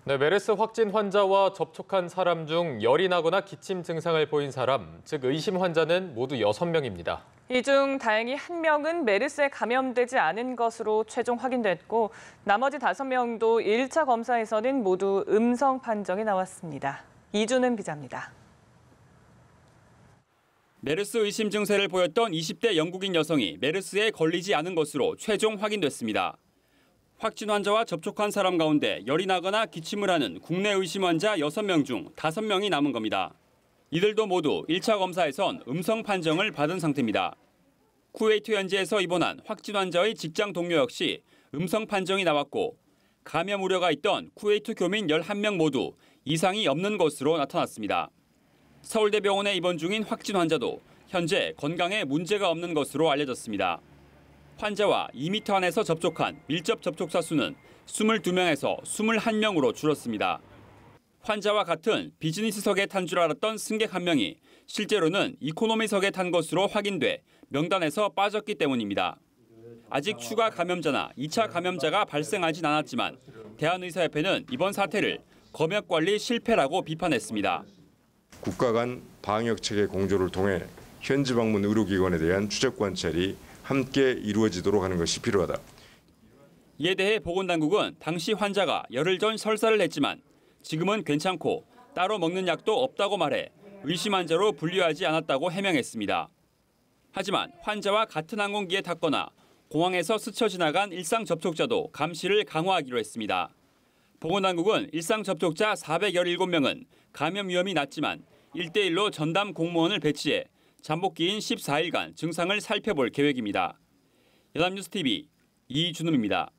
네, 메르스 확진 환자와 접촉한 사람 중 열이 나거나 기침 증상을 보인 사람, 즉 의심 환자는 모두 6명입니다. 이 중 다행히 1명은 메르스에 감염되지 않은 것으로 최종 확인됐고 나머지 5명도 1차 검사에서는 모두 음성 판정이 나왔습니다. 이준은 기자입니다. 메르스 의심 증세를 보였던 20대 영국인 여성이 메르스에 걸리지 않은 것으로 최종 확인됐습니다. 확진 환자와 접촉한 사람 가운데 열이 나거나 기침을 하는 국내 의심 환자 6명 중 5명이 남은 겁니다. 이들도 모두 1차 검사에선 음성 판정을 받은 상태입니다. 쿠웨이트 현지에서 입원한 확진 환자의 직장 동료 역시 음성 판정이 나왔고 감염 우려가 있던 쿠웨이트 교민 11명 모두 이상이 없는 것으로 나타났습니다. 서울대병원에 입원 중인 확진 환자도 현재 건강에 문제가 없는 것으로 알려졌습니다. 환자와 2m 안에서 접촉한 밀접 접촉자 수는 22명에서 21명으로 줄었습니다. 환자와 같은 비즈니스석에 탄 줄 알았던 승객 1명이 실제로는 이코노미석에 탄 것으로 확인돼 명단에서 빠졌기 때문입니다. 아직 추가 감염자나 2차 감염자가 발생하진 않았지만 대한의사협회는 이번 사태를 검역관리 실패라고 비판했습니다. 국가 간 방역체계 공조를 통해 현지 방문 의료기관에 대한 추적 관찰이 함께 이루어지도록 하는 것이 필요하다. 이에 대해 보건당국은 당시 환자가 열흘 전 설사를 했지만 지금은 괜찮고 따로 먹는 약도 없다고 말해 의심 환자로 분류하지 않았다고 해명했습니다. 하지만 환자와 같은 항공기에 탔거나 공항에서 스쳐 지나간 일상 접촉자도 감시를 강화하기로 했습니다. 보건당국은 일상 접촉자 417명은 감염 위험이 낮지만 1대1로 전담 공무원을 배치해 잠복기인 14일간 증상을 살펴볼 계획입니다. 연합뉴스TV 이준음입니다.